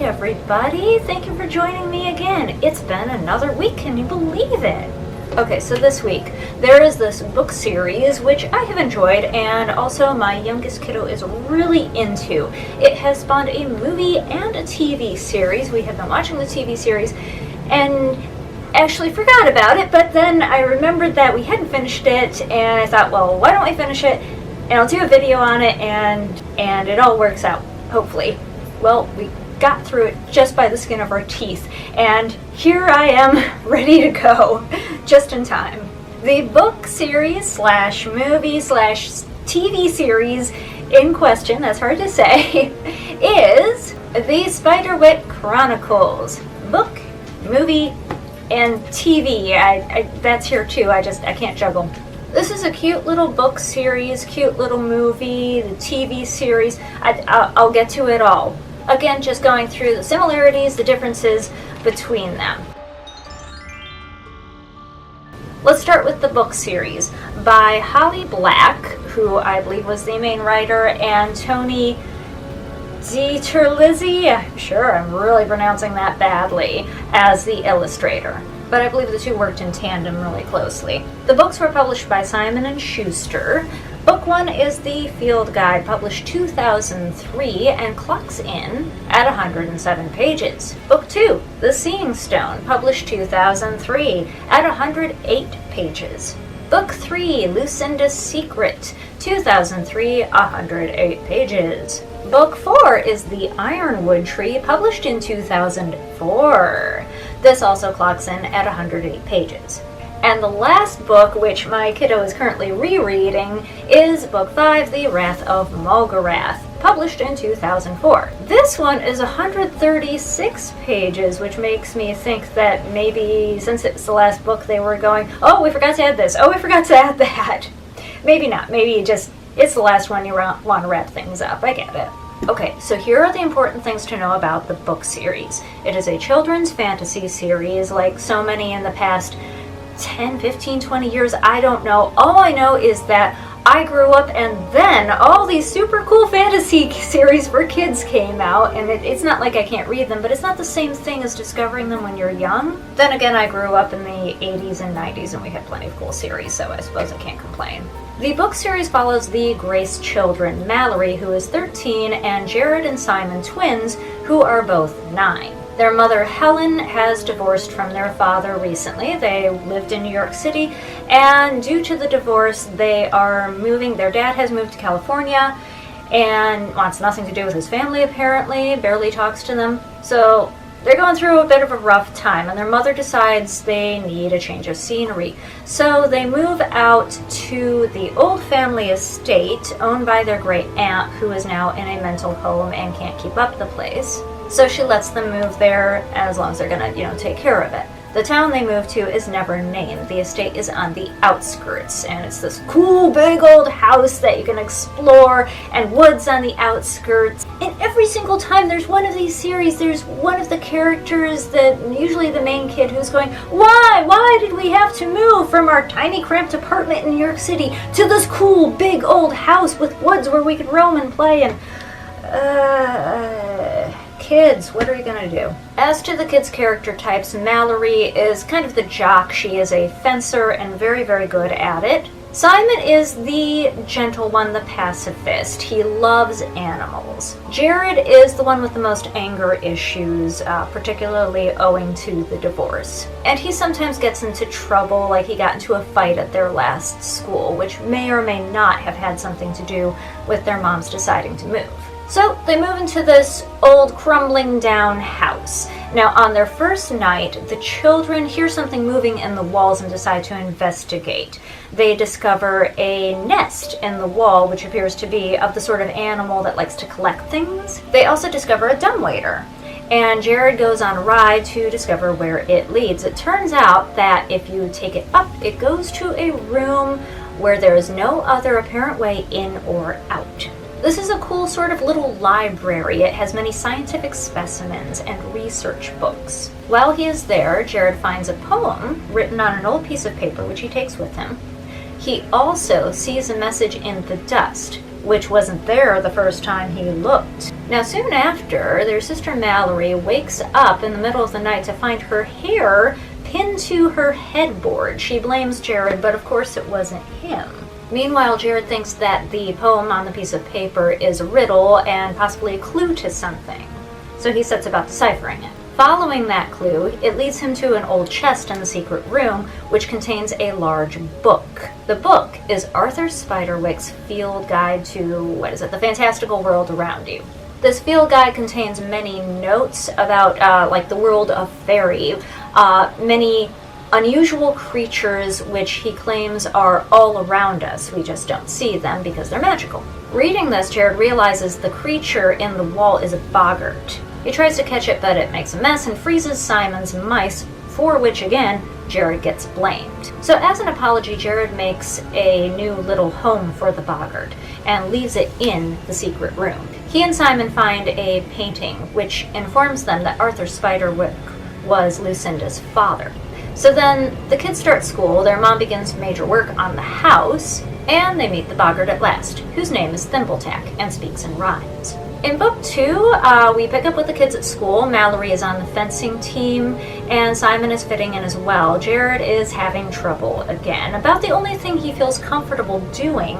everybody. Thank you for joining me again. It's been another week, can you believe it? Okay, so this week there is this book series which I have enjoyed and also my youngest kiddo is really into. It has spawned a movie and a TV series. We have been watching the TV series and actually forgot about it, but then I remembered that we hadn't finished it and I thought, well, why don't I finish it and I'll do a video on it and it all works out, hopefully. Well, we got through it just by the skin of our teeth, and here I am ready to go, just in time. The book series slash movie slash TV series in question, that's hard to say, is the Spiderwick Chronicles. Book, movie, and TV. That's here too, I can't juggle. This is a cute little book series, cute little movie, the TV series. I'll get to it all. Again, just going through the similarities, the differences between them. Let's start with the book series by Holly Black, who I believe was the main writer, and Tony Dieterlizzi, I'm sure I'm really pronouncing that badly, as the illustrator. But I believe the two worked in tandem really closely. The books were published by Simon & Schuster. Book 1 is the Field Guide, published 2003, and clocks in at 107 pages. Book 2, The Seeing Stone, published 2003, at 108 pages. Book 3, Lucinda's Secret, 2003, 108 pages. Book 4 is The Ironwood Tree, published in 2004. This also clocks in at 108 pages. And the last book, which my kiddo is currently rereading, is Book 5, The Wrath of Mulgarath, published in 2004. This one is 136 pages, which makes me think that maybe since it's the last book they were going, oh, we forgot to add this, oh, we forgot to add that. Maybe not, maybe just it's the last one you want to wrap things up, I get it. Okay, so here are the important things to know about the book series. It is a children's fantasy series, like so many in the past 10, 15, 20 years, I don't know. All I know is that I grew up and then all these super cool fantasy series for kids came out, and it's not like I can't read them, but it's not the same thing as discovering them when you're young. Then again, I grew up in the 80s and 90s and we had plenty of cool series, so I suppose I can't complain. The book series follows the Grace children, Mallory, who is 13, and Jared and Simon, twins, who are both 9. Their mother, Helen, has divorced from their father recently. They lived in New York City, and due to the divorce, they are moving. Their dad has moved to California and wants nothing to do with his family, apparently, barely talks to them. So they're going through a bit of a rough time, and their mother decides they need a change of scenery. So they move out to the old family estate owned by their great aunt, who is now in a mental home and can't keep up the place. So she lets them move there as long as they're gonna, take care of it. The town they move to is never named. The estate is on the outskirts, and it's this cool big old house that you can explore, and woods on the outskirts. And every single time there's one of these series, there's one of the characters, usually the main kid, who's going, why did we have to move from our tiny cramped apartment in New York City to this cool big old house with woods where we could roam and play? And kids, what are you gonna do? As to the kids' character types, Mallory is kind of the jock. She is a fencer and very, very good at it. Simon is the gentle one, the pacifist. He loves animals. Jared is the one with the most anger issues, particularly owing to the divorce. And he sometimes gets into trouble, like he got into a fight at their last school, which may or may not have had something to do with their moms deciding to move. So they move into this old crumbling down house. Now on their first night, the children hear something moving in the walls and decide to investigate. They discover a nest in the wall, which appears to be of the sort of animal that likes to collect things. They also discover a dumbwaiter, and Jared goes on a ride to discover where it leads. It turns out that if you take it up, it goes to a room where there is no other apparent way in or out. This is a cool sort of little library. It has many scientific specimens and research books. While he is there, Jared finds a poem written on an old piece of paper, which he takes with him. He also sees a message in the dust. which wasn't there the first time he looked. Now, soon after, their sister Mallory wakes up in the middle of the night to find her hair pinned to her headboard. She blames Jared, but of course it wasn't him. Meanwhile, Jared thinks that the poem on the piece of paper is a riddle and possibly a clue to something, so he sets about deciphering it. Following that clue, it leads him to an old chest in the secret room, which contains a large book. The book is Arthur Spiderwick's field guide to, the fantastical world around you. This field guide contains many notes about, the world of fairy, many unusual creatures which he claims are all around us. We just don't see them because they're magical. Reading this, Jared realizes the creature in the wall is a boggart. He tries to catch it, but it makes a mess and freezes Simon's mice, for which, again, Jared gets blamed. So as an apology, Jared makes a new little home for the boggart and leaves it in the secret room. He and Simon find a painting which informs them that Arthur Spiderwick was Lucinda's father. So then the kids start school, their mom begins major work on the house, and they meet the boggart at last, whose name is Thimbletack and speaks in rhymes. In book 2, we pick up with the kids at school. Mallory is on the fencing team, and Simon is fitting in as well. Jared is having trouble again. About the only thing he feels comfortable doing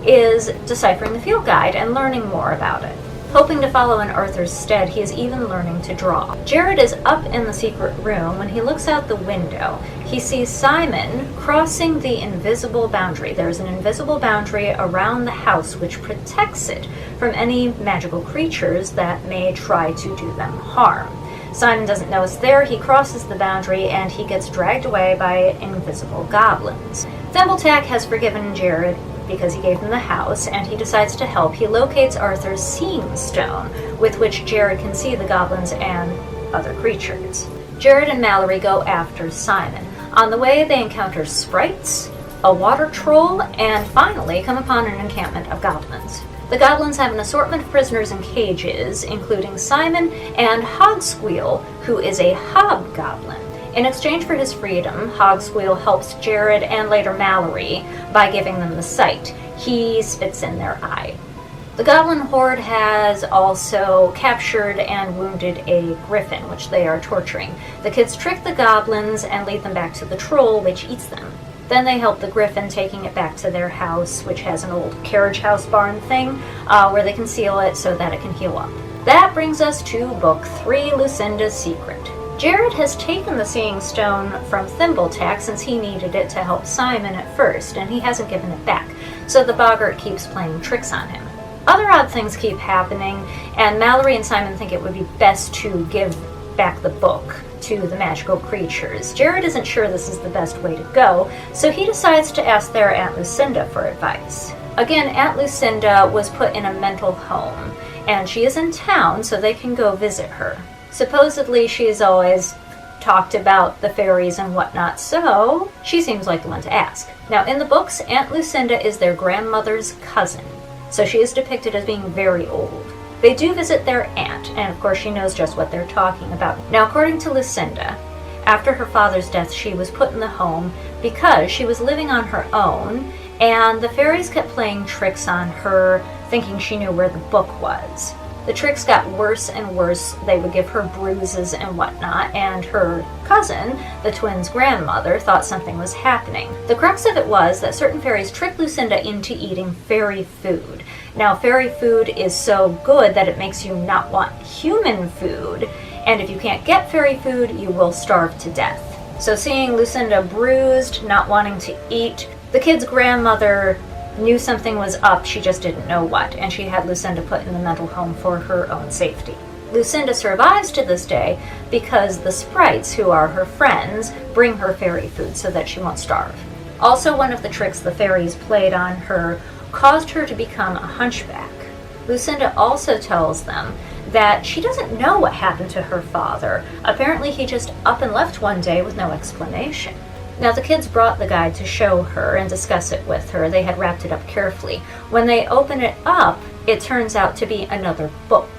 is deciphering the field guide and learning more about it. Hoping to follow in Arthur's stead, he is even learning to draw. Jared is up in the secret room. When he looks out the window, he sees Simon crossing the invisible boundary. There's an invisible boundary around the house which protects it from any magical creatures that may try to do them harm. Simon doesn't know it's there. He crosses the boundary and he gets dragged away by invisible goblins. Thimbletack has forgiven Jared because he gave him the house, and he decides to help. He locates Arthur's seeing stone, with which Jared can see the goblins and other creatures. Jared and Mallory go after Simon. On the way, they encounter sprites, a water troll, and finally come upon an encampment of goblins. The goblins have an assortment of prisoners in cages, including Simon and Hogsqueal, who is a hobgoblin. In exchange for his freedom, Hogsqueal helps Jared and later Mallory by giving them the sight. He spits in their eye. The goblin horde has also captured and wounded a griffin, which they are torturing. The kids trick the goblins and lead them back to the troll, which eats them. Then they help the griffin, taking it back to their house, which has an old carriage house barn thing, where they conceal it so that it can heal up. That brings us to Book 3, Lucinda's Secret. Jared has taken the Seeing Stone from Thimbletack since he needed it to help Simon at first, and he hasn't given it back, so the boggart keeps playing tricks on him. Other odd things keep happening, and Mallory and Simon think it would be best to give back the book to the magical creatures. Jared isn't sure this is the best way to go, so he decides to ask their Aunt Lucinda for advice. Again, Aunt Lucinda was put in a mental home, and she is in town, so they can go visit her. Supposedly, she's always talked about the fairies and whatnot, so she seems like the one to ask. Now, in the books, Aunt Lucinda is their grandmother's cousin, so she is depicted as being very old. They do visit their aunt, and of course she knows just what they're talking about. Now, according to Lucinda, after her father's death, she was put in the home because she was living on her own, and the fairies kept playing tricks on her, thinking she knew where the book was. The tricks got worse and worse. They would give her bruises and whatnot, and her cousin, the twins' grandmother, thought something was happening. The crux of it was that certain fairies tricked Lucinda into eating fairy food. Now, fairy food is so good that it makes you not want human food, and if you can't get fairy food, you will starve to death. So seeing Lucinda bruised, not wanting to eat, the kid's grandmother knew something was up, she just didn't know what, and she had Lucinda put in the mental home for her own safety. Lucinda survives to this day because the sprites, who are her friends, bring her fairy food so that she won't starve. Also, one of the tricks the fairies played on her caused her to become a hunchback. Lucinda also tells them that she doesn't know what happened to her father. Apparently he just up and left one day with no explanation. Now, the kids brought the guide to show her and discuss it with her. They had wrapped it up carefully. When they open it up, it turns out to be another book.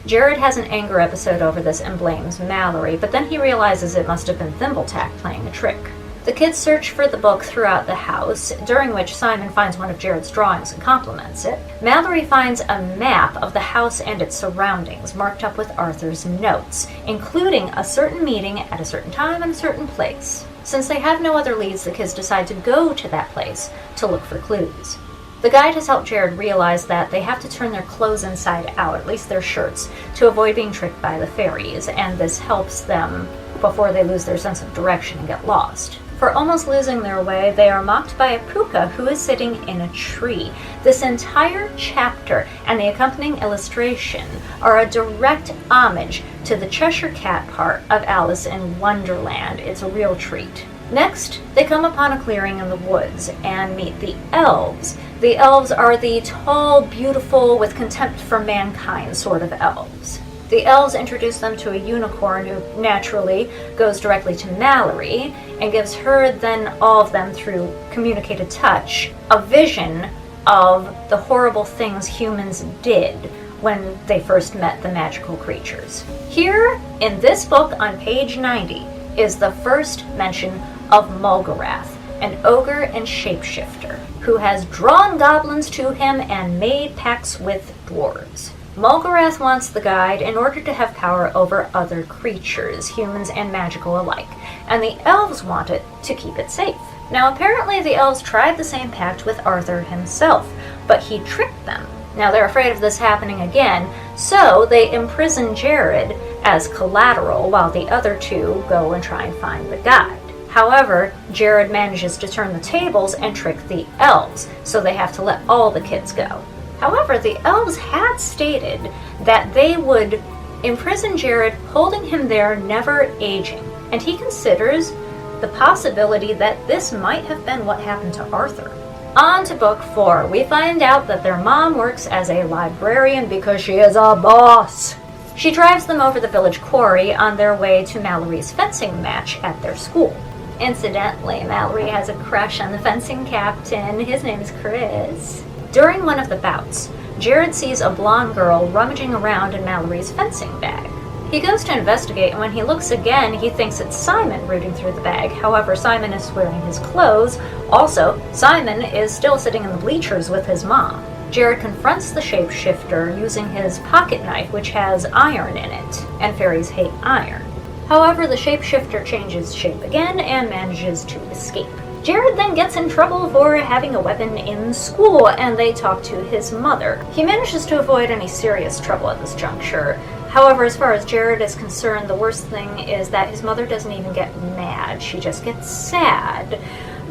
Jared has an anger episode over this and blames Mallory, but then he realizes it must have been Thimbletack playing a trick. The kids search for the book throughout the house, during which Simon finds one of Jared's drawings and compliments it. Mallory finds a map of the house and its surroundings, marked up with Arthur's notes, including a certain meeting at a certain time and a certain place. Since they have no other leads, the kids decide to go to that place to look for clues. The guide has helped Jared realize that they have to turn their clothes inside out, at least their shirts, to avoid being tricked by the fairies, and this helps them before they lose their sense of direction and get lost. For almost losing their way, they are mocked by a puka who is sitting in a tree. This entire chapter and the accompanying illustration are a direct homage to the Cheshire Cat part of Alice in Wonderland. It's a real treat. Next, they come upon a clearing in the woods and meet the elves. The elves are the tall, beautiful, with contempt for mankind sort of elves. The elves introduce them to a unicorn who naturally goes directly to Mallory and gives her, then all of them through communicated touch, a vision of the horrible things humans did when they first met the magical creatures. Here, in this book on page 90, is the first mention of Mulgarath, an ogre and shapeshifter, who has drawn goblins to him and made pacts with dwarves. Mulgarath wants the guide in order to have power over other creatures, humans and magical alike, and the elves want it to keep it safe. Now apparently the elves tried the same pact with Arthur himself, but he tricked them. Now they're afraid of this happening again, so they imprison Jared as collateral while the other two go and try and find the guide. However, Jared manages to turn the tables and trick the elves, so they have to let all the kids go. However, the elves had stated that they would imprison Jared, holding him there, never aging, and he considers the possibility that this might have been what happened to Arthur. On to book 4, we find out that their mom works as a librarian because she is a boss. She drives them over the village quarry on their way to Mallory's fencing match at their school. Incidentally, Mallory has a crush on the fencing captain. His name is Chris. During one of the bouts, Jared sees a blonde girl rummaging around in Mallory's fencing bag. He goes to investigate, and when he looks again, he thinks it's Simon rooting through the bag. However, Simon is wearing his clothes. Also, Simon is still sitting in the bleachers with his mom. Jared confronts the shapeshifter using his pocket knife, which has iron in it, and fairies hate iron. However, the shapeshifter changes shape again and manages to escape. Jared then gets in trouble for having a weapon in school, and they talk to his mother. He manages to avoid any serious trouble at this juncture. However, as far as Jared is concerned, the worst thing is that his mother doesn't even get mad. She just gets sad,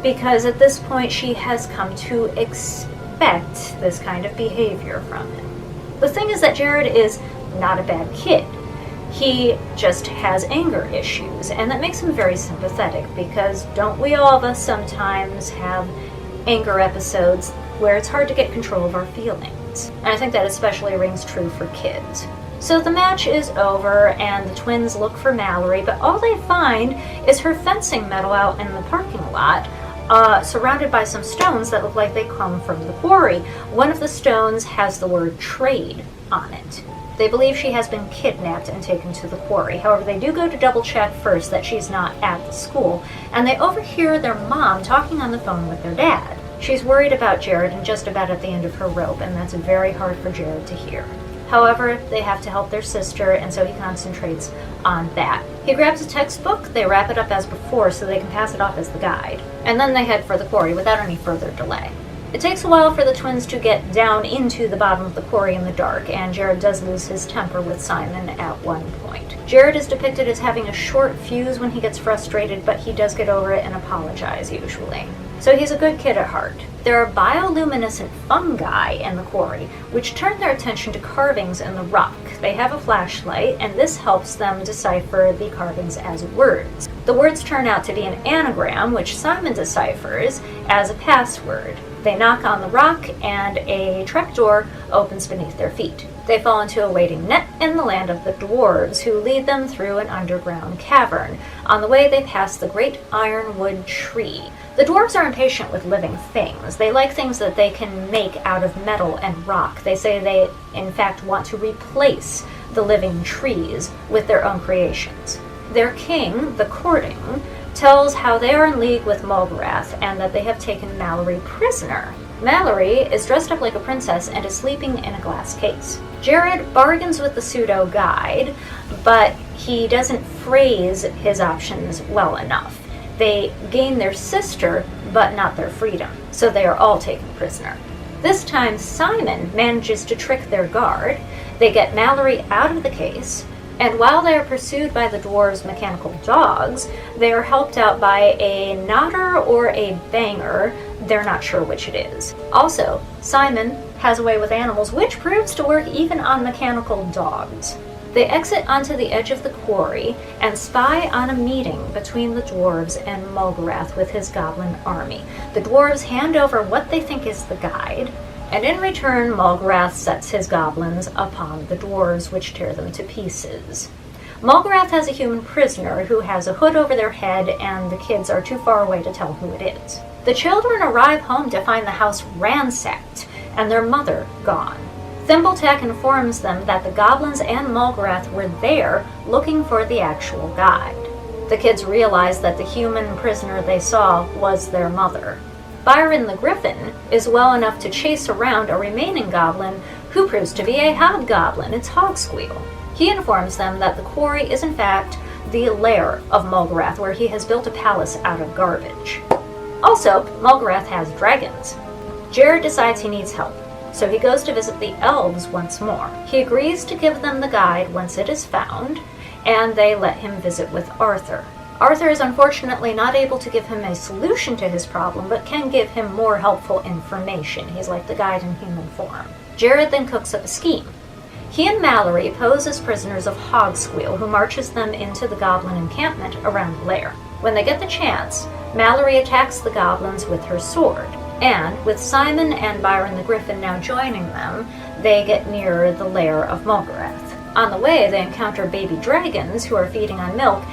because at this point she has come to expect this kind of behavior from him. The thing is that Jared is not a bad kid. He just has anger issues, and that makes him very sympathetic, because don't we all of us sometimes have anger episodes where it's hard to get control of our feelings? And I think that especially rings true for kids. So the match is over, and the twins look for Mallory, but all they find is her fencing medal out in the parking lot, surrounded by some stones that look like they come from the quarry. One of the stones has the word trade on it. They believe she has been kidnapped and taken to the quarry. However, they do go to double check first that she's not at the school, and they overhear their mom talking on the phone with their dad. She's worried about Jared and just about at the end of her rope, and that's very hard for Jared to hear. However, they have to help their sister, and so he concentrates on that. He grabs a textbook, they wrap it up as before so they can pass it off as the guide, and then they head for the quarry without any further delay. It takes a while for the twins to get down into the bottom of the quarry in the dark, and Jared does lose his temper with Simon at one point. Jared is depicted as having a short fuse when he gets frustrated, but he does get over it and apologize usually. So he's a good kid at heart. There are bioluminescent fungi in the quarry, which turn their attention to carvings in the rock. They have a flashlight, and this helps them decipher the carvings as words. The words turn out to be an anagram, which Simon deciphers as a password. They knock on the rock, and a trapdoor opens beneath their feet. They fall into a waiting net in the land of the dwarves, who lead them through an underground cavern. On the way, they pass the great ironwood tree. The dwarves are impatient with living things. They like things that they can make out of metal and rock. They say they, in fact, want to replace the living trees with their own creations. Their king, the courting, tells how they are in league with Mulgarath and that they have taken Mallory prisoner. Mallory is dressed up like a princess and is sleeping in a glass case. Jared bargains with the pseudo-guide, but he doesn't phrase his options well enough. They gain their sister, but not their freedom, so they are all taken prisoner. This time, Simon manages to trick their guard. They get Mallory out of the case, and while they are pursued by the dwarves' mechanical dogs, they are helped out by a nodder or a banger. They're not sure which it is. Also, Simon has a way with animals, which proves to work even on mechanical dogs. They exit onto the edge of the quarry and spy on a meeting between the dwarves and Mulgarath with his goblin army. The dwarves hand over what they think is the guide, and in return Mulgarath sets his goblins upon the dwarves, which tear them to pieces. Mulgarath has a human prisoner who has a hood over their head, and the kids are too far away to tell who it is. The children arrive home to find the house ransacked and their mother gone. Thimbletack informs them that the goblins and Mulgarath were there looking for the actual guide. The kids realize that the human prisoner they saw was their mother. Byron the Griffin is well enough to chase around a remaining goblin who proves to be a hobgoblin. It's Hogsqueal. He informs them that the quarry is in fact the lair of Mulgarath, where he has built a palace out of garbage. Also, Mulgarath has dragons. Jared decides he needs help, so he goes to visit the elves once more. He agrees to give them the guide once it is found, and they let him visit with Arthur. Arthur is unfortunately not able to give him a solution to his problem, but can give him more helpful information. He's like the guide in human form. Jared then cooks up a scheme. He and Mallory pose as prisoners of Hogsqueal, who marches them into the goblin encampment around the lair. When they get the chance, Mallory attacks the goblins with her sword, and with Simon and Byron the Griffin now joining them, they get near the lair of Mulgarath. On the way, they encounter baby dragons who are feeding on milk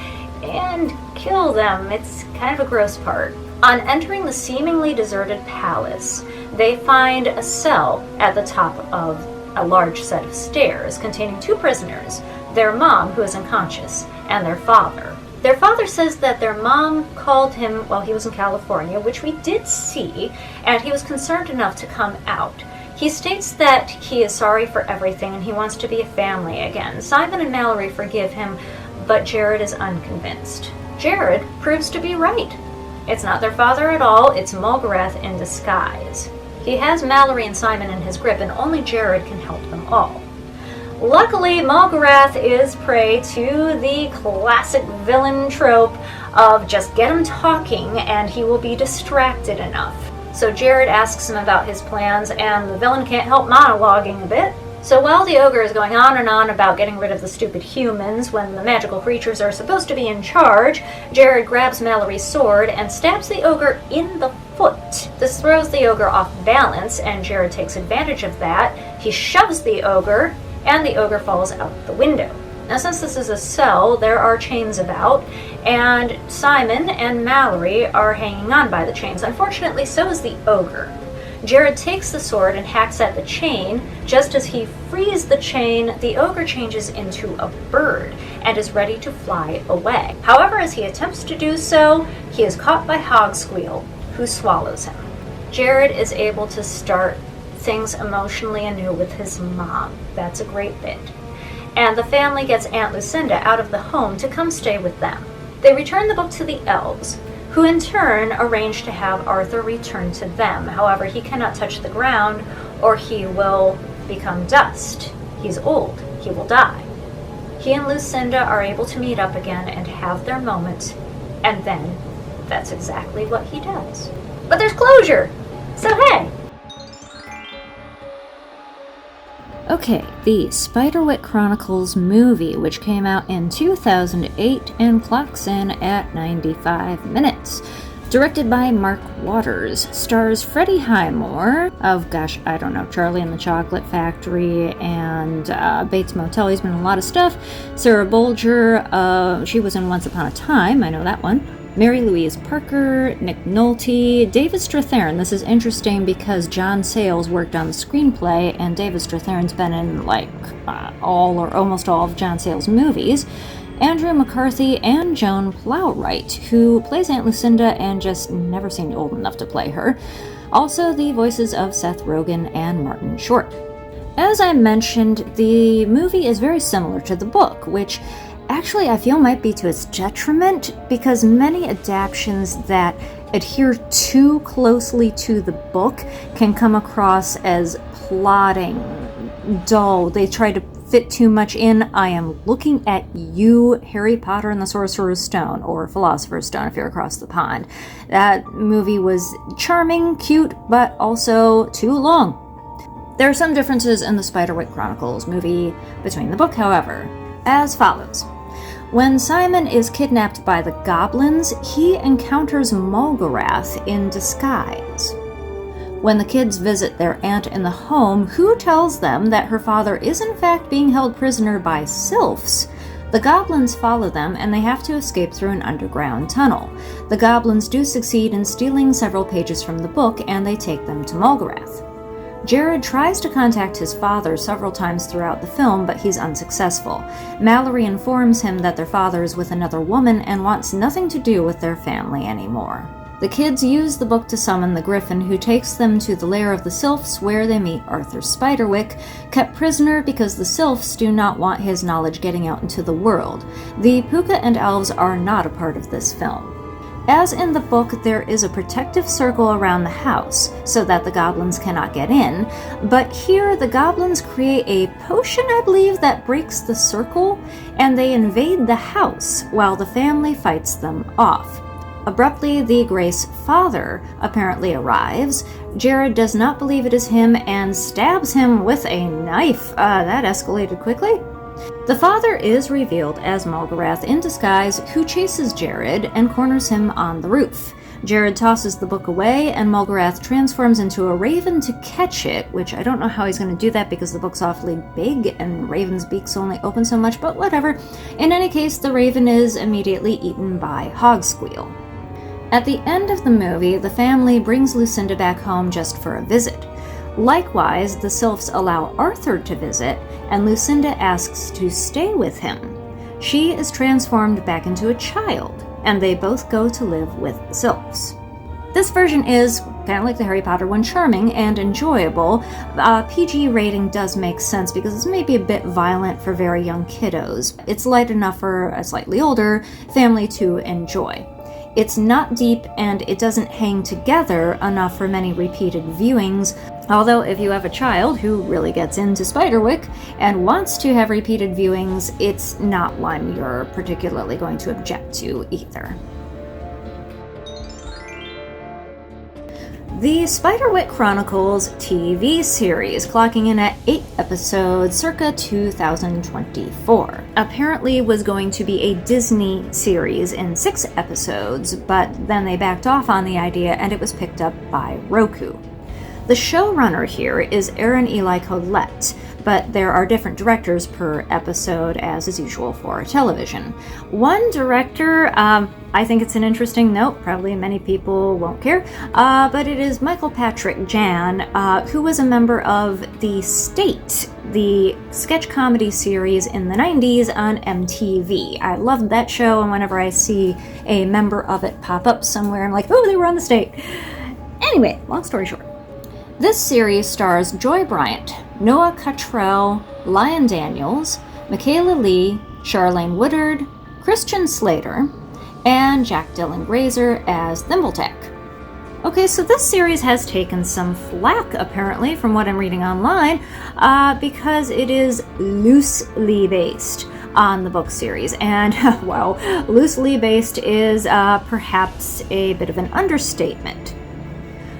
and kill them. It's kind of a gross part. On entering the seemingly deserted palace, they find a cell at the top of a large set of stairs containing two prisoners, their mom, who is unconscious, and their father. Their father says that their mom called him while he was in California, which we did see, and he was concerned enough to come out. He states that he is sorry for everything and he wants to be a family again. Simon and Mallory forgive him, but Jared is unconvinced. Jared proves to be right. It's not their father at all, it's Mulgarath in disguise. He has Mallory and Simon in his grip, and only Jared can help them all. Luckily, Mulgarath is prey to the classic villain trope of just get him talking and he will be distracted enough. So Jared asks him about his plans, and the villain can't help monologuing a bit. So while the ogre is going on and on about getting rid of the stupid humans when the magical creatures are supposed to be in charge, Jared grabs Mallory's sword and stabs the ogre in the foot. This throws the ogre off balance, and Jared takes advantage of that. He shoves the ogre, and the ogre falls out the window. Now, since this is a cell, there are chains about, and Simon and Mallory are hanging on by the chains. Unfortunately, so is the ogre. Jared takes the sword and hacks at the chain. Just as he frees the chain, the ogre changes into a bird and is ready to fly away. However, as he attempts to do so, he is caught by Hogsqueal, who swallows him. Jared is able to start things emotionally anew with his mom. That's a great bit. And the family gets Aunt Lucinda out of the home to come stay with them. They return the book to the elves, who in turn arrange to have Arthur return to them. However, he cannot touch the ground or he will become dust. He's old. He will die. He and Lucinda are able to meet up again and have their moment, and then that's exactly what he does. But there's closure! So hey! Okay, the Spiderwick Chronicles movie, which came out in 2008 and clocks in at 95 minutes. Directed by Mark Waters, stars Freddie Highmore of, Charlie and the Chocolate Factory and Bates Motel. He's been in a lot of stuff. Sarah Bolger, she was in Once Upon a Time, I know that one. Mary Louise Parker, Nick Nolte, David Strathairn. This is interesting because John Sayles worked on the screenplay, and David Strathairn's been in all or almost all of John Sayles' movies. Andrew McCarthy, and Joan Plowright, who plays Aunt Lucinda and just never seemed old enough to play her. Also the voices of Seth Rogen and Martin Short. As I mentioned, the movie is very similar to the book, which actually I feel might be to its detriment, because many adaptations that adhere too closely to the book can come across as plotting, dull. They try to fit too much in. I am looking at you, Harry Potter and the Sorcerer's Stone, or Philosopher's Stone if you're across the pond. That movie was charming, cute, but also too long. There are some differences in the Spiderwick Chronicles movie between the book, however, as follows. When Simon is kidnapped by the goblins, he encounters Mulgarath in disguise. When the kids visit their aunt in the home, who tells them that her father is in fact being held prisoner by sylphs, the goblins follow them and they have to escape through an underground tunnel. The goblins do succeed in stealing several pages from the book and they take them to Mulgarath. Jared tries to contact his father several times throughout the film, but he's unsuccessful. Mallory informs him that their father is with another woman and wants nothing to do with their family anymore. The kids use the book to summon the Griffin, who takes them to the lair of the Sylphs, where they meet Arthur Spiderwick, kept prisoner because the Sylphs do not want his knowledge getting out into the world. The Pooka and Elves are not a part of this film. As in the book, there is a protective circle around the house so that the goblins cannot get in, but here the goblins create a potion, I believe, that breaks the circle, and they invade the house while the family fights them off. Abruptly, the Grace father apparently arrives. Jared does not believe it is him and stabs him with a knife. That escalated quickly. The father is revealed as Mulgarath in disguise, who chases Jared and corners him on the roof. Jared tosses the book away, and Mulgarath transforms into a raven to catch it, which I don't know how he's going to do that because the book's awfully big and ravens' beaks only open so much, but whatever. In any case, the raven is immediately eaten by Hogsqueal. At the end of the movie, the family brings Lucinda back home just for a visit. Likewise, the Sylphs allow Arthur to visit, and Lucinda asks to stay with him. She is transformed back into a child, and they both go to live with the Sylphs. This version is, kind of like the Harry Potter one, charming and enjoyable. PG rating does make sense because it's maybe a bit violent for very young kiddos. It's light enough for a slightly older family to enjoy. It's not deep and it doesn't hang together enough for many repeated viewings, although if you have a child who really gets into Spiderwick and wants to have repeated viewings, it's not one you're particularly going to object to either. The Spiderwick Chronicles TV series, clocking in at 8 episodes circa 2024, apparently was going to be a Disney series in 6 episodes, but then they backed off on the idea and it was picked up by Roku. The showrunner here is Aaron Eli Collette, but there are different directors per episode, as is usual for television. One director, I think it's an interesting note, probably many people won't care, but it is Michael Patrick Jan, who was a member of The State, the sketch comedy series in the 90s on MTV. I loved that show, and whenever I see a member of it pop up somewhere, I'm like, oh, they were on The State. Anyway, long story short. This series stars Joy Bryant, Noah Cottrell, Lion Daniels, Michaela Lee, Charlene Woodard, Christian Slater, and Jack Dylan Grazer as Thimbletack. Okay, so this series has taken some flack, apparently, from what I'm reading online, because it is loosely based on the book series. And, well, loosely based is perhaps a bit of an understatement.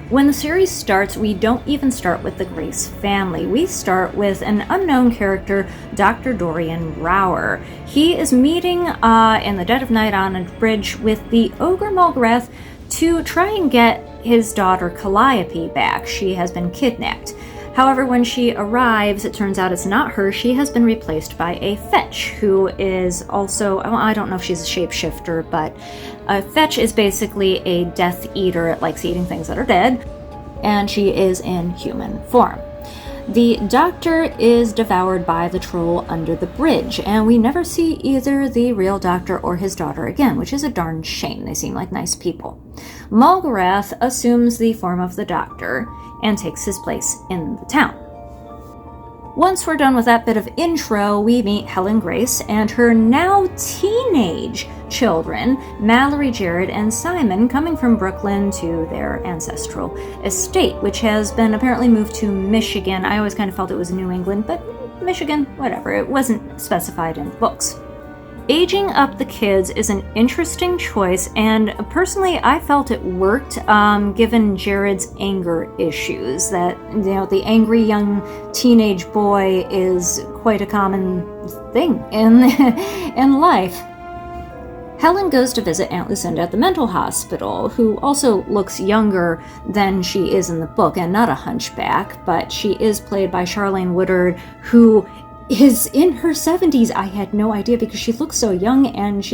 When the series starts, we don't even start with the Grace family. We start with an unknown character, Dr. Dorian Brower. He is meeting in the dead of night on a bridge with the Ogre Mulgarath to try and get his daughter Calliope back. She has been kidnapped. However, when she arrives, it turns out it's not her. She has been replaced by a Fetch, who is also, well, I don't know if she's a shapeshifter, but a Fetch is basically a Death Eater. It likes eating things that are dead, and she is in human form. The doctor is devoured by the troll under the bridge, and we never see either the real doctor or his daughter again, which is a darn shame. They seem like nice people. Mulgarath assumes the form of the doctor and takes his place in the town. Once we're done with that bit of intro, we meet Helen Grace and her now teenage children, Mallory, Jared, and Simon, coming from Brooklyn to their ancestral estate, which has been apparently moved to Michigan. I always kind of felt it was New England, but Michigan, whatever. It wasn't specified in the books. Aging up the kids is an interesting choice, and personally I felt it worked, given Jared's anger issues. That, the angry young teenage boy is quite a common thing in life. Helen goes to visit Aunt Lucinda at the mental hospital, who also looks younger than she is in the book, and not a hunchback, but she is played by Charlene Woodard, who is in her 70s. I had no idea because she looks so young, and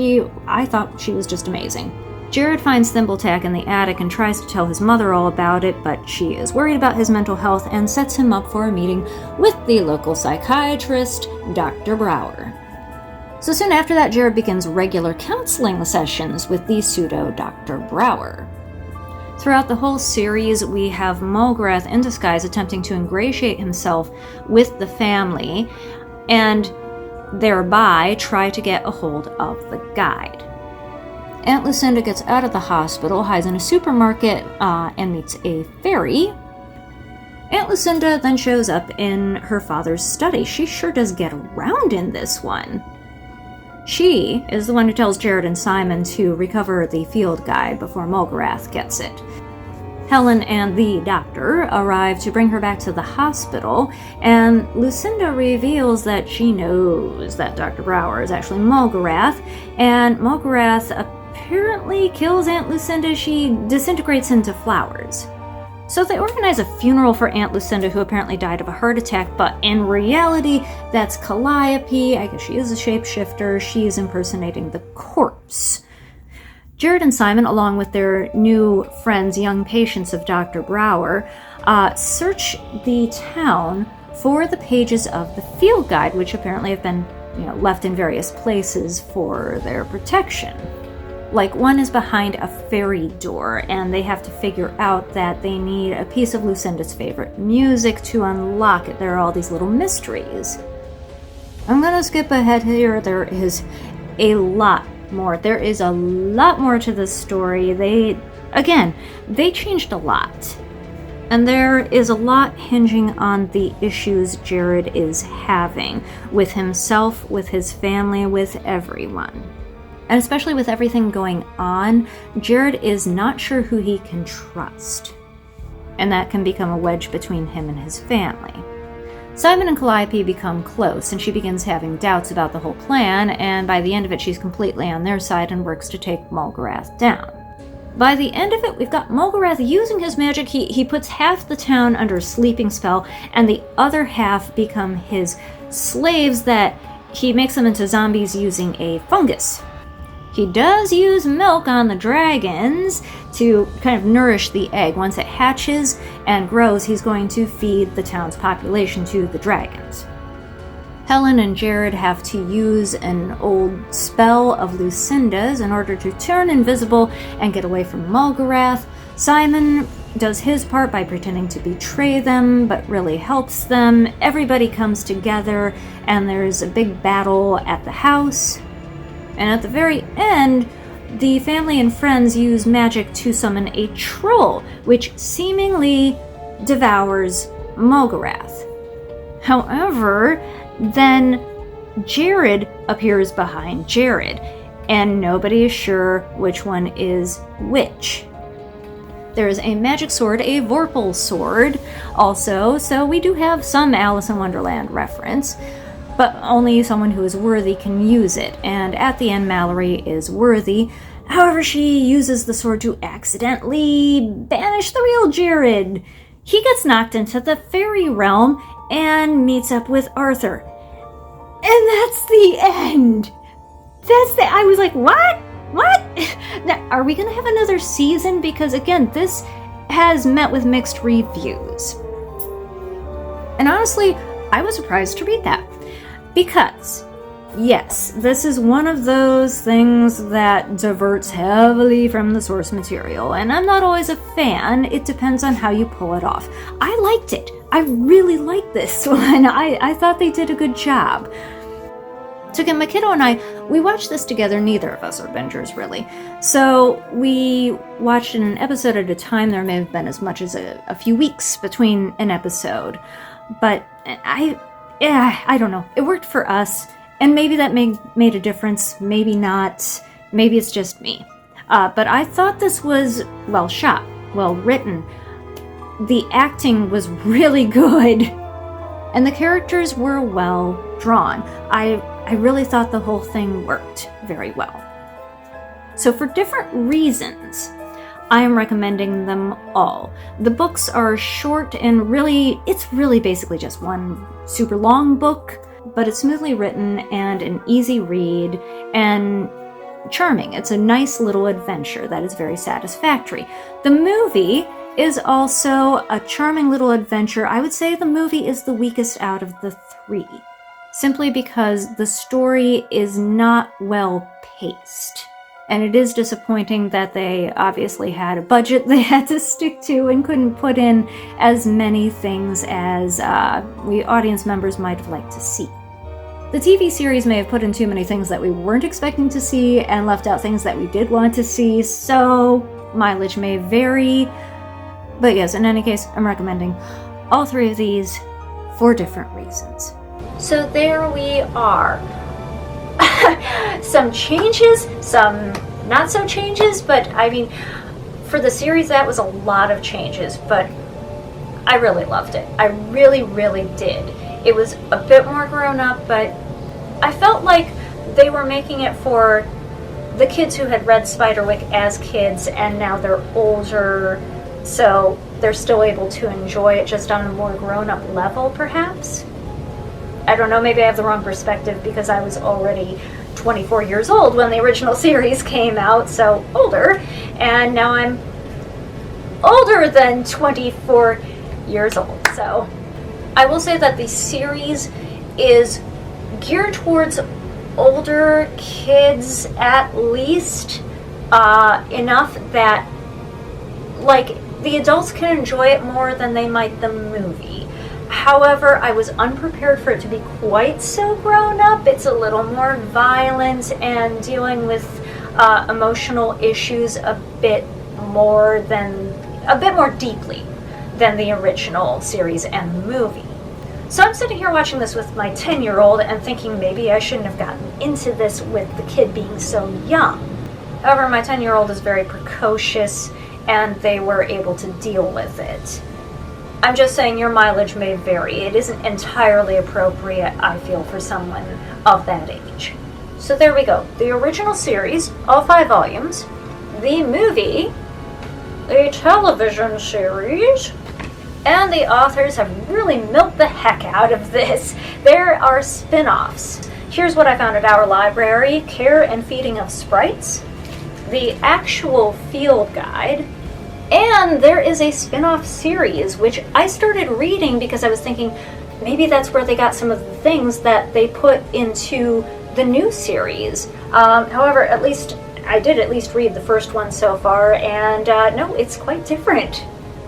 I thought she was just amazing. Jared finds Thimbletack in the attic and tries to tell his mother all about it, but she is worried about his mental health and sets him up for a meeting with the local psychiatrist, Dr. Brower. So soon after that, Jared begins regular counseling sessions with the pseudo Dr. Brower. Throughout the whole series, we have Mulgarath in disguise attempting to ingratiate himself with the family and thereby try to get a hold of the guide. Aunt Lucinda gets out of the hospital, hides in a supermarket, and meets a fairy. Aunt Lucinda then shows up in her father's study. She sure does get around in this one. She is the one who tells Jared and Simon to recover the field guide before Mulgarath gets it. Helen and the doctor arrive to bring her back to the hospital, and Lucinda reveals that she knows that Dr. Brower is actually Mulgarath, and Mulgarath apparently kills Aunt Lucinda. She disintegrates into flowers. So they organize a funeral for Aunt Lucinda, who apparently died of a heart attack, but in reality, that's Calliope. I guess she is a shapeshifter. She is impersonating the corpse. Jared and Simon, along with their new friends, young patients of Dr. Brower, search the town for the pages of the field guide, which apparently have been, left in various places for their protection. Like, one is behind a fairy door, and they have to figure out that they need a piece of Lucinda's favorite music to unlock it. There are all these little mysteries. I'm gonna skip ahead here. There is a lot more. There is a lot more to this story. They changed a lot. And there is a lot hinging on the issues Jared is having with himself, with his family, with everyone. And especially with everything going on, Jared is not sure who he can trust. And that can become a wedge between him and his family. Simon and Calliope become close, and she begins having doubts about the whole plan, and by the end of it, she's completely on their side and works to take Mulgarath down. By the end of it, we've got Mulgarath using his magic. He puts half the town under a sleeping spell, and the other half become his slaves that he makes them into zombies using a fungus. He does use milk on the dragons to kind of nourish the egg. Once it hatches and grows, he's going to feed the town's population to the dragons. Helen and Jared have to use an old spell of Lucinda's in order to turn invisible and get away from Mulgarath. Simon does his part by pretending to betray them, but really helps them. Everybody comes together, and there's a big battle at the house. And at the very end, the family and friends use magic to summon a troll, which seemingly devours Mulgarath. However, then Jared appears behind Jared, and nobody is sure which one is which. There is a magic sword, a Vorpal sword, also, so we do have some Alice in Wonderland reference. But only someone who is worthy can use it, and at the end Mallory is worthy. However, she uses the sword to accidentally banish the real Jared. He gets knocked into the fairy realm and meets up with Arthur. And that's the end! I was like, what? Now, are we gonna have another season? Because again, this has met with mixed reviews. And honestly, I was surprised to read that. Because, yes, this is one of those things that diverts heavily from the source material, and I'm not always a fan. It depends on how you pull it off. I liked it. I really liked this one. I thought they did a good job. So again, my kiddo and I, we watched this together. Neither of us are bingers, really. So we watched it an episode at a time. There may have been as much as a few weeks between an episode. But I don't know. It worked for us. And maybe that made a difference. Maybe not. Maybe it's just me. But I thought this was well shot, well written. The acting was really good. And the characters were well drawn. I really thought the whole thing worked very well. So for different reasons, I am recommending them all. The books are short and it's really basically just one super long book, but it's smoothly written and an easy read and charming. It's a nice little adventure that is very satisfactory. The movie is also a charming little adventure. I would say the movie is the weakest out of the three, simply because the story is not well paced. And it is disappointing that they obviously had a budget they had to stick to and couldn't put in as many things as we audience members might have liked to see. The TV series may have put in too many things that we weren't expecting to see and left out things that we did want to see, so mileage may vary. But yes, in any case, I'm recommending all three of these for different reasons. So there we are. Some changes, some not so changes, but I mean, for the series that was a lot of changes, but I really loved it. I really, really did. It was a bit more grown up, but I felt like they were making it for the kids who had read Spiderwick as kids and now they're older, so they're still able to enjoy it just on a more grown up level, perhaps. I don't know, maybe I have the wrong perspective because I was already 24 years old when the original series came out, so older, and now I'm older than 24 years old. So I will say that the series is geared towards older kids, at least enough that like the adults can enjoy it more than they might the movie. However, I was unprepared for it to be quite so grown up. It's a little more violent and dealing with emotional issues a bit more deeply than the original series and movie. So I'm sitting here watching this with my 10-year-old and thinking maybe I shouldn't have gotten into this with the kid being so young. However, my 10-year-old is very precocious and they were able to deal with it. I'm just saying your mileage may vary. It isn't entirely appropriate, I feel, for someone of that age. So there we go. The original series, all 5 volumes. The movie, the television series, and the authors have really milked the heck out of this. There are spin-offs. Here's what I found at our library: Care and Feeding of Sprites, the actual field guide, and there is a spin-off series, which I started reading because I was thinking maybe that's where they got some of the things that they put into the new series. However, I did at least read the first one so far, and no, it's quite different.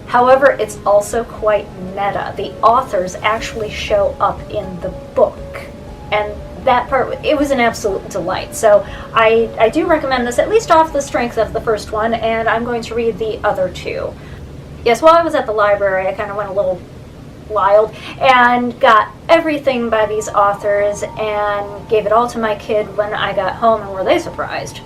However, it's also quite meta. The authors actually show up in the book, and that part, it was an absolute delight. So I do recommend this, at least off the strength of the first one, and I'm going to read the other 2. Yes, while I was at the library, I kind of went a little wild and got everything by these authors and gave it all to my kid when I got home, and were they surprised.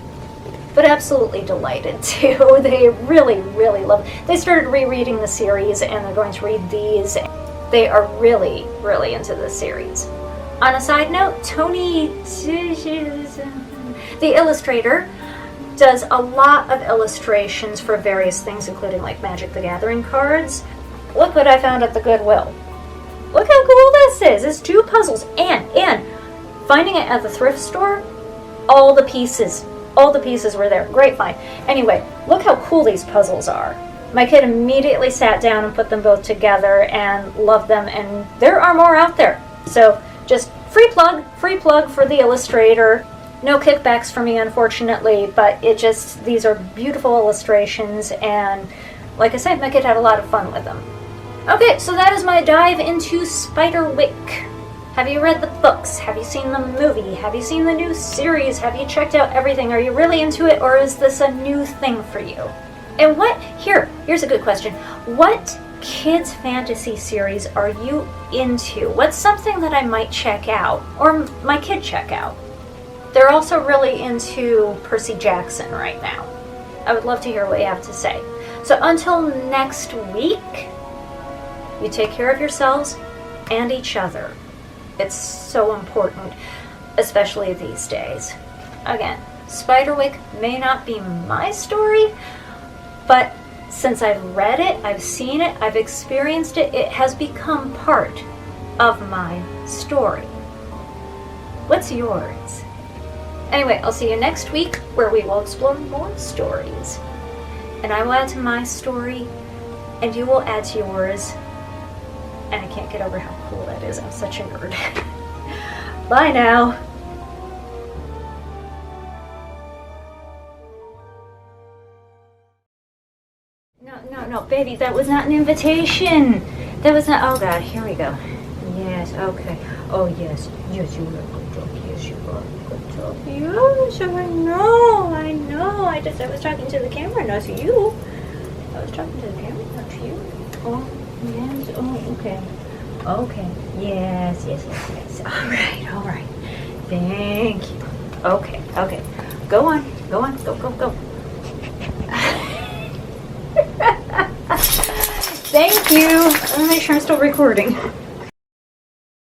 But absolutely delighted too. They really, really love it. They started rereading the series and they're going to read these. They are really, really into this series. On a side note, Tony, the illustrator, does a lot of illustrations for various things, including like Magic the Gathering cards. Look what I found at the Goodwill. Look how cool this is. It's 2 puzzles, and finding it at the thrift store, all the pieces were there. Great find. Anyway, look how cool these puzzles are. My kid immediately sat down and put them both together and loved them, and there are more out there. So just free plug for the illustrator. No kickbacks for me, unfortunately, but these are beautiful illustrations, and like I said, my kid had a lot of fun with them. Okay, so that is my dive into Spiderwick. Have you read the books? Have you seen the movie? Have you seen the new series? Have you checked out everything? Are you really into it, or is this a new thing for you? And here's a good question. What kids fantasy series are you into? What's something that I might check out, or my kid check out? They're also really into Percy Jackson right now. I would love to hear what you have to say. So until next week, you take care of yourselves and each other. It's so important, especially these days. Again, Spiderwick may not be my story, but since I've read it, I've seen it, I've experienced it, it has become part of my story. What's yours? Anyway, I'll see you next week where we will explore more stories. And I will add to my story, and you will add to yours. And I can't get over how cool that is. I'm such a nerd. Bye now. No, baby, that was not an invitation. That was not, oh God, here we go. Yes, okay. Oh, yes, you were a good dog. Yes, you were a good dog. Yes, I know. I was talking to the camera, not to you. I was talking to the camera, not to you. Oh, yes, oh, okay. Okay, yes. All right. Thank you. Okay. Go on, go. Thank you. Let me make sure I'm still recording.